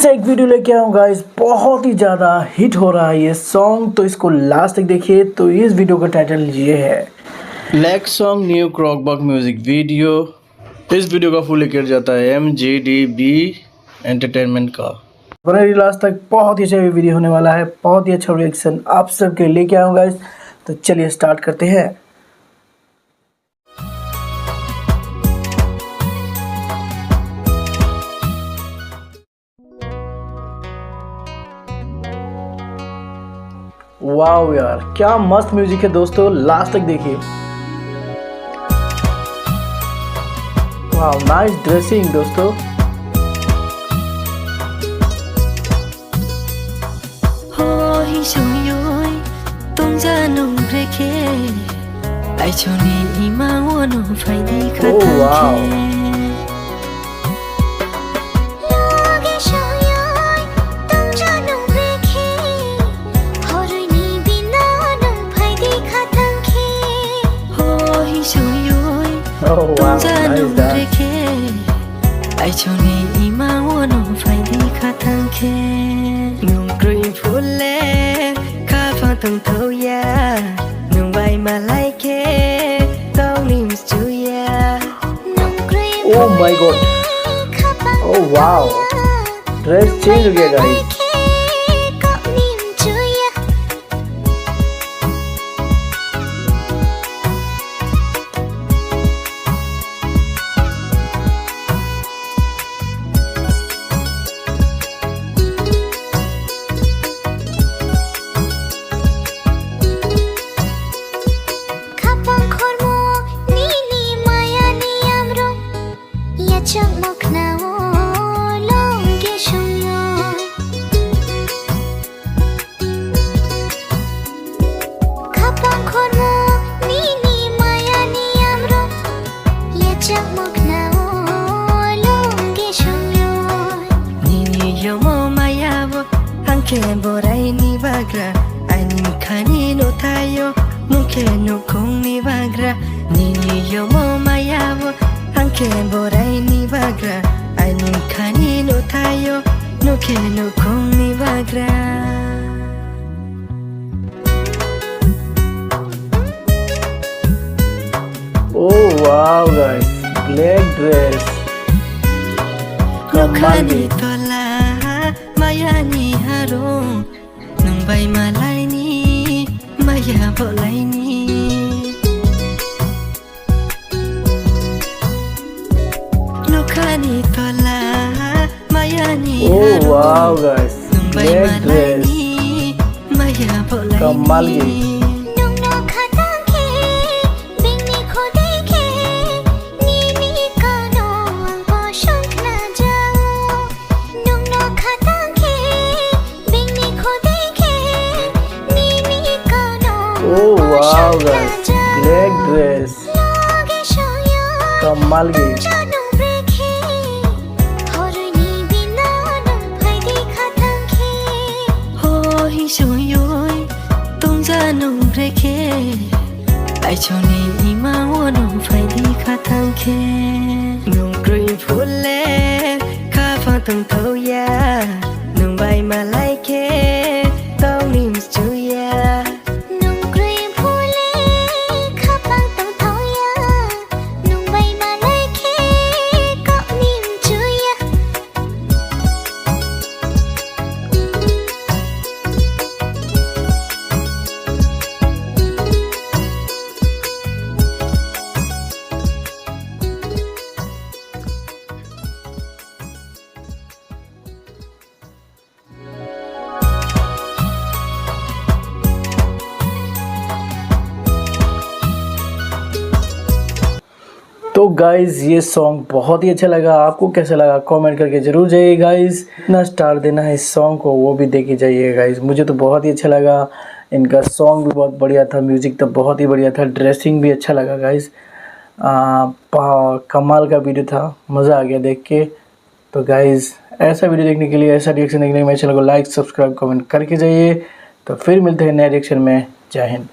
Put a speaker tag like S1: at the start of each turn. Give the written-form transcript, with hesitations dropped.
S1: से एक वीडियो लेके आऊँ गाइस, बहुत ही ज़्यादा हिट हो रहा है ये सॉन्ग, तो इसको लास्ट तक देखिए। तो इस वीडियो का टाइटल ये है लेग सॉन्ग न्यू क्रॉकबॉक म्यूजिक वीडियो। इस वीडियो का फुल लिखा जाता है MJDB एंटरटेनमेंट का। बने रहिए लास्ट तक, बहुत ही अच्छा वीडियो होने वाला है, बहुत ही अच्छा रिएक्शन आप सबके लेके आऊँ गाइस। तो चलिए स्टार्ट करते हैं। वाओ यार, क्या मस्त म्यूजिक है दोस्तों, लास्ट तक देखिए। वाओ, नाइस ड्रेसिंग दोस्तों। Oh wow, oh wow, nice dance.
S2: I choni ima wono faidi khatangke nung green fulle ka phatang thoya nung bai malaike tong nims chuya nung green
S1: Oh my god, oh wow, dress change हो गया guys।
S2: Ken borai ni bagra anin khani no thayo mukhe no khong ni bagra nini yo mo mayabo ken borai ni bagra anin khani no thayo mukhe no khong ni bagra।
S1: Oh wow guys, black dress
S2: Lokani tola mayani harong nung bai malai ni maya bolai ni Lokani tola mayani
S1: oh wow guys,
S2: nung bai
S1: black
S2: malai
S1: dress
S2: ni maya bolai
S1: कमाल
S2: ni
S1: की। Oh wow guys, black dress कमाल की।
S2: I choni ima wono faidi khatangke nung green fulle ka phatang thoya nung bai malaike tong nims chuya nung green fulle ka phatang thoya nung bai malaike tong nims chuya।
S1: तो guys ये song बहुत ही अच्छा लगा, आपको कैसा लगा comment करके ज़रूर जाइए गाइज़। इतना स्टार देना है इस सॉन्ग को वो भी देखे जाइए गाइज़। मुझे तो बहुत ही अच्छा लगा, इनका सॉन्ग भी बहुत बढ़िया था, म्यूज़िक तो बहुत ही बढ़िया था, ड्रेसिंग भी अच्छा लगा गाइज़। कमाल का वीडियो था, मज़ा आ गया देख के। तो गाइज़ ऐसा वीडियो देखने के लिए, ऐसा रिएक्शन देखने के लिए मेरे चैनल को लाइक सब्सक्राइब कमेंट करके जाइए। तो फिर मिलते हैं नए रिएक्शन में। जय हिंद।